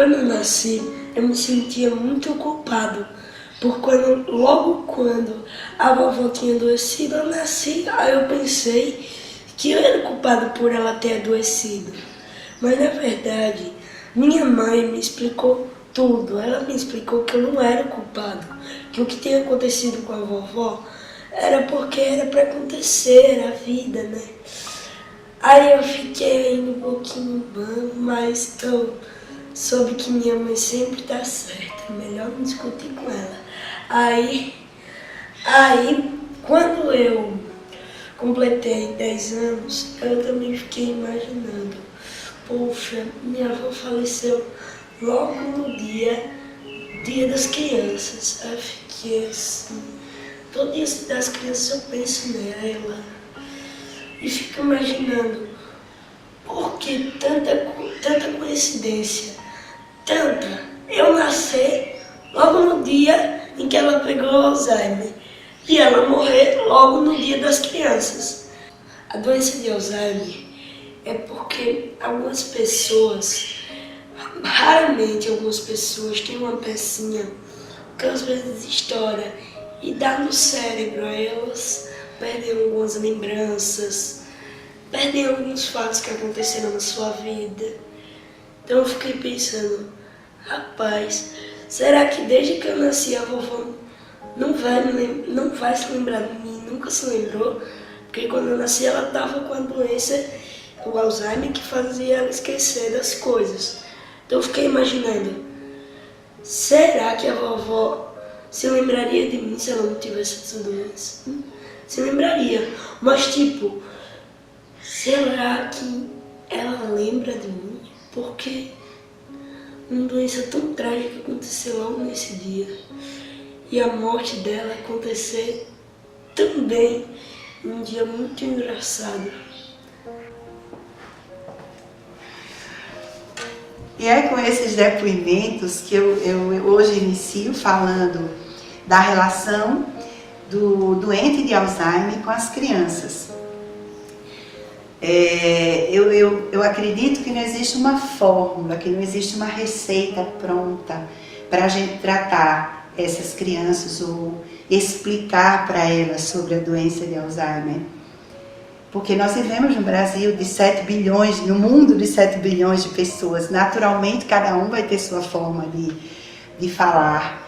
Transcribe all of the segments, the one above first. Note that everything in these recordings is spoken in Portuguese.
Quando eu nasci, eu me sentia muito culpado, logo quando a vovó tinha adoecido, eu nasci, aí eu pensei que eu era culpado por ela ter adoecido. Mas na verdade, minha mãe me explicou tudo. Ela me explicou que eu não era culpado, que o que tinha acontecido com a vovó era porque era para acontecer, era a vida, né? Aí eu fiquei ainda um pouquinho bom, mas eu soube que minha mãe sempre tá certa, melhor não discutir com ela. Aí quando eu completei 10 anos, eu também fiquei imaginando, poxa, minha avó faleceu logo no dia das crianças. Eu fiquei assim, todo dia das crianças eu penso nela e fico imaginando, por que tanta coincidência? Eu nascer logo no dia em que ela pegou Alzheimer e ela morrer logo no dia das crianças. A doença de Alzheimer é porque raramente algumas pessoas têm uma pecinha que às vezes estoura e dá no cérebro, aí elas perdem algumas lembranças, perdem alguns fatos que aconteceram na sua vida. Então eu fiquei pensando, rapaz, será que desde que eu nasci a vovó não vai se lembrar de mim, nunca se lembrou? Porque quando eu nasci ela estava com a doença, o Alzheimer, que fazia ela esquecer das coisas. Então eu fiquei imaginando, será que a vovó se lembraria de mim se ela não tivesse essa doença? Se lembraria, mas tipo, será que ela lembra de mim? Porque uma doença tão trágica aconteceu logo nesse dia. E a morte dela acontecer também um dia muito engraçado. E é com esses depoimentos que eu hoje inicio falando da relação do doente de Alzheimer com as crianças. Eu acredito que não existe uma fórmula, que não existe uma receita pronta para a gente tratar essas crianças ou explicar para elas sobre a doença de Alzheimer. Porque nós vivemos no Brasil de 7 bilhões, no mundo de 7 bilhões de pessoas. Naturalmente, cada um vai ter sua forma de falar.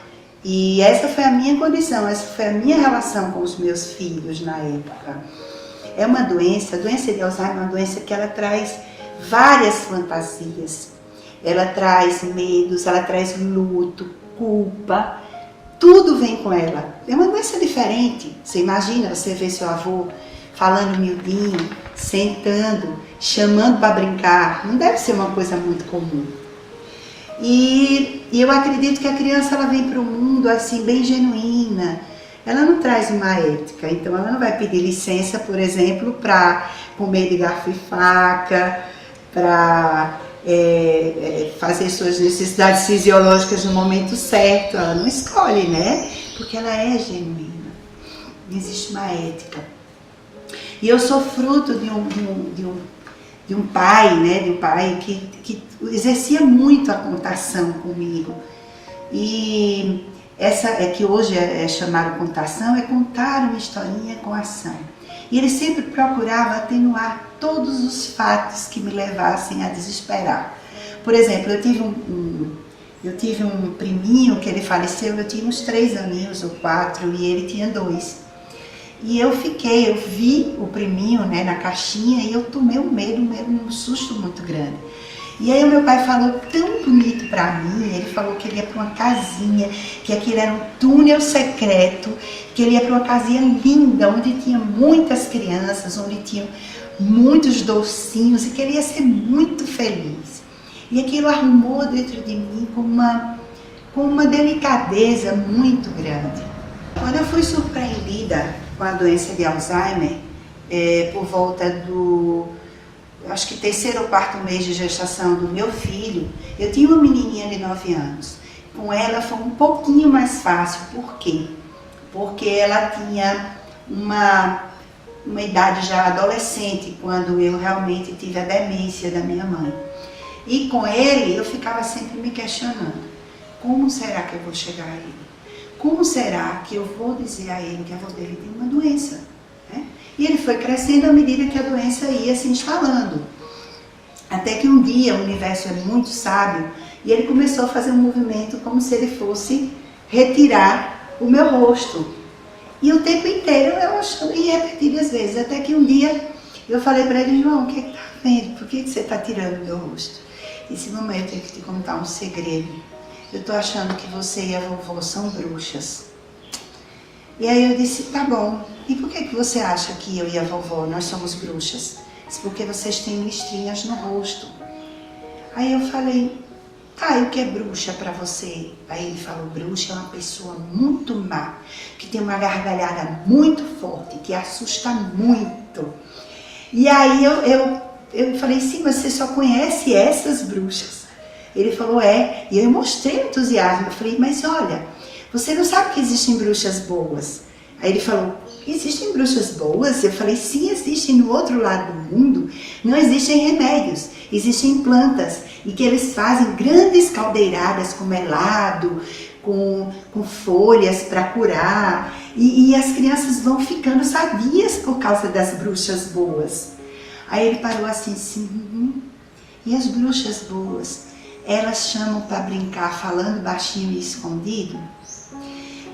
E essa foi a minha condição, essa foi a minha relação com os meus filhos na época. É uma doença, a doença de Alzheimer é uma doença que ela traz várias fantasias. Ela traz medos, ela traz luto, culpa, tudo vem com ela. É uma doença diferente. Você imagina, você vê seu avô falando miudinho, sentando, chamando para brincar. Não deve ser uma coisa muito comum. E eu acredito que a criança ela vem para o mundo assim, bem genuína. Ela não traz uma ética, então ela não vai pedir licença, por exemplo, para comer de garfo e faca, para fazer suas necessidades fisiológicas no momento certo. Ela não escolhe, né? Porque ela é genuína. Não existe uma ética. E eu sou fruto de um pai, né? De um pai que exercia muito a contação comigo. E essa é que hoje é chamada contação, é contar uma historinha com ação. E ele sempre procurava atenuar todos os fatos que me levassem a desesperar. Por exemplo, eu tive um priminho que ele faleceu, eu tinha uns 3 aninhos ou 4 e ele tinha 2. E eu vi o priminho, né, na caixinha e eu tomei um susto muito grande. E aí o meu pai falou tão bonito pra mim, ele falou que ele ia pra uma casinha, que aquilo era um túnel secreto, que ele ia pra uma casinha linda, onde tinha muitas crianças, onde tinham muitos docinhos e que ele ia ser muito feliz. E aquilo arrumou dentro de mim com uma delicadeza muito grande. Quando eu fui surpreendida com a doença de Alzheimer, por volta do acho que 3º ou 4º mês de gestação do meu filho, eu tinha uma menininha de 9 anos. Com ela foi um pouquinho mais fácil. Por quê? Porque ela tinha uma idade já adolescente, quando eu realmente tive a demência da minha mãe. E com ele eu ficava sempre me questionando, como será que eu vou chegar a ele? Como será que eu vou dizer a ele que a avó dele tem uma doença? Né? E ele foi crescendo à medida que a doença ia se instalando. Até que um dia o universo é muito sábio e ele começou a fazer um movimento como se ele fosse retirar o meu rosto. E o tempo inteiro eu achando e repetidas vezes, até que um dia eu falei para ele, João, o que está vendo? Por que você está tirando o meu rosto? E disse, mamãe, eu tenho que te contar um segredo. Eu estou achando que você e a vovó são bruxas. E aí eu disse, tá bom. E por que você acha que eu e a vovó, nós somos bruxas? Disse, porque vocês têm listrinhas no rosto. Aí eu falei, tá, e o que é bruxa para você? Aí ele falou, bruxa é uma pessoa muito má, que tem uma gargalhada muito forte, que assusta muito. E aí eu falei, sim, mas você só conhece essas bruxas? Ele falou, é. E eu mostrei o entusiasmo. Eu falei, mas olha, você não sabe que existem bruxas boas. Aí ele falou, existem bruxas boas? Eu falei, sim, existem. No outro lado do mundo não existem remédios, existem plantas. E que eles fazem grandes caldeiradas com melado, com folhas para curar. E as crianças vão ficando sadias por causa das bruxas boas. Aí ele parou assim, sim. E as bruxas boas? Elas chamam para brincar falando baixinho e escondido.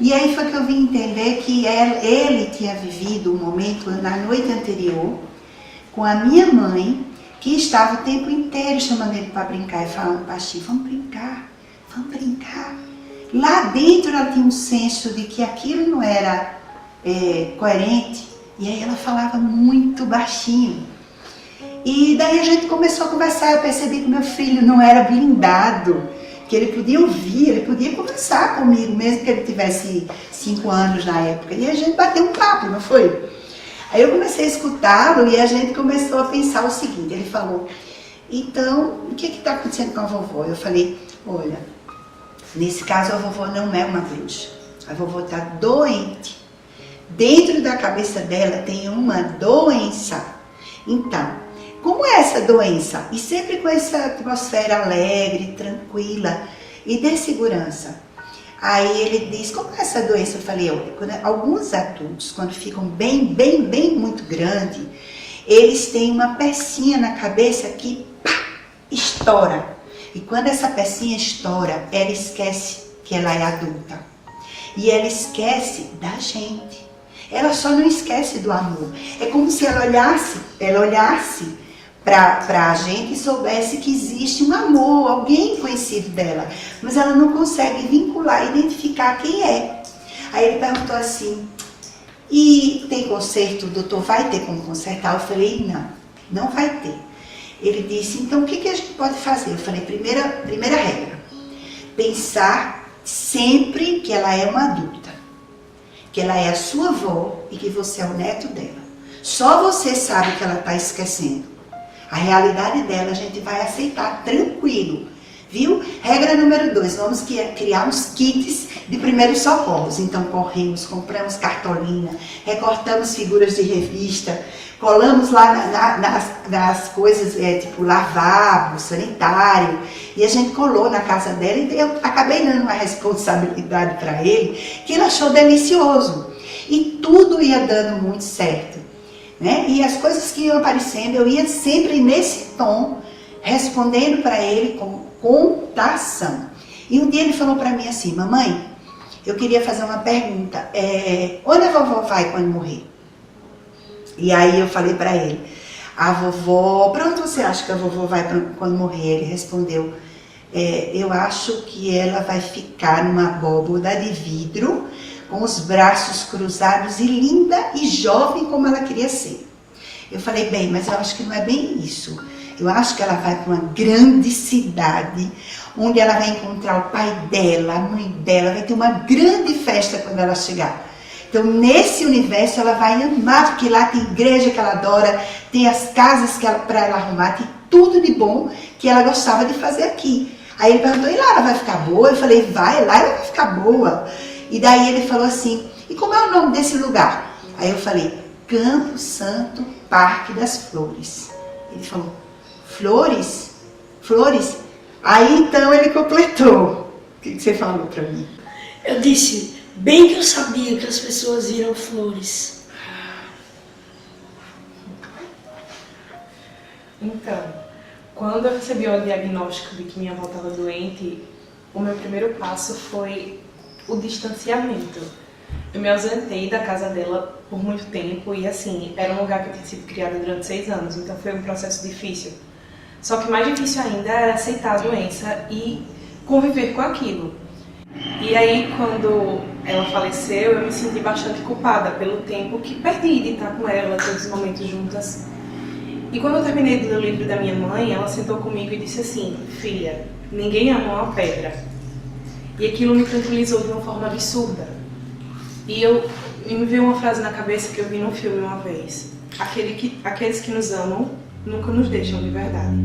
E aí foi que eu vim entender que ele tinha vivido um momento na noite anterior com a minha mãe, que estava o tempo inteiro chamando ele para brincar e falando baixinho, vamos brincar, vamos brincar. Lá dentro ela tinha um senso de que aquilo não era coerente, e aí ela falava muito baixinho. E daí a gente começou a conversar, eu percebi que meu filho não era blindado, que ele podia ouvir, ele podia conversar comigo, mesmo que ele tivesse 5 anos na época. E a gente bateu um papo, não foi? Aí eu comecei a escutá-lo e a gente começou a pensar o seguinte, ele falou, então, o que está acontecendo com a vovó? Eu falei, olha, nesse caso a vovó não é uma bruxa, a vovó está doente. Dentro da cabeça dela tem uma doença. Então, como é essa doença? E sempre com essa atmosfera alegre, tranquila e de segurança. Aí ele diz, como é essa doença? Eu falei, olha, alguns adultos, quando ficam bem muito grande, eles têm uma pecinha na cabeça que pá, estoura. E quando essa pecinha estoura, ela esquece que ela é adulta. E ela esquece da gente. Ela só não esquece do amor. É como se ela olhasse para a gente e soubesse que existe um amor, alguém conhecido dela, mas ela não consegue vincular, identificar quem é. Aí ele perguntou assim, e tem conserto, doutor, vai ter como consertar? Eu falei, não vai ter. Ele disse, então o que a gente pode fazer? Eu falei, primeira regra, pensar sempre que ela é uma adulta, que ela é a sua avó e que você é o neto dela. Só você sabe que ela está esquecendo. A realidade dela a gente vai aceitar tranquilo, viu? Regra número 2, vamos criar uns kits de primeiros socorros. Então corremos, compramos cartolina, recortamos figuras de revista, colamos lá nas coisas, tipo lavabo, sanitário, e a gente colou na casa dela e eu acabei dando uma responsabilidade para ele que ele achou delicioso. E tudo ia dando muito certo. Né? E as coisas que iam aparecendo, eu ia sempre nesse tom, respondendo para ele com contação. E um dia ele falou para mim assim, mamãe, eu queria fazer uma pergunta, onde a vovó vai quando morrer? E aí eu falei para ele, a vovó, para onde você acha que a vovó vai quando morrer? Ele respondeu, eu acho que ela vai ficar numa abóboda de vidro, com os braços cruzados e linda e jovem como ela queria ser. Eu falei, bem, mas eu acho que não é bem isso. Eu acho que ela vai para uma grande cidade, onde ela vai encontrar o pai dela, a mãe dela, vai ter uma grande festa quando ela chegar. Então, nesse universo, ela vai amar, porque lá tem igreja que ela adora, tem as casas para ela arrumar, tem tudo de bom que ela gostava de fazer aqui. Aí ele perguntou, e lá ela vai ficar boa? Eu falei, vai, lá ela vai ficar boa. E daí ele falou assim, e como é o nome desse lugar? Aí eu falei, Campo Santo Parque das Flores. Ele falou, flores? flores? Aí então ele completou. O que você falou para mim? Eu disse, bem que eu sabia que as pessoas viram flores. Então, quando eu recebi o diagnóstico de que minha avó estava doente, o meu primeiro passo foi o distanciamento. Eu me ausentei da casa dela por muito tempo e, assim, era um lugar que eu tinha sido criada durante 6 anos, então foi um processo difícil. Só que mais difícil ainda era aceitar a doença e conviver com aquilo. E aí, quando ela faleceu, eu me senti bastante culpada pelo tempo que perdi de estar com ela, todos os momentos juntas. E quando eu terminei de ler o livro da minha mãe, ela sentou comigo e disse assim, filha, ninguém ama uma pedra. E aquilo me tranquilizou de uma forma absurda. E me veio uma frase na cabeça que eu vi num filme uma vez. Aqueles que nos amam nunca nos deixam de verdade.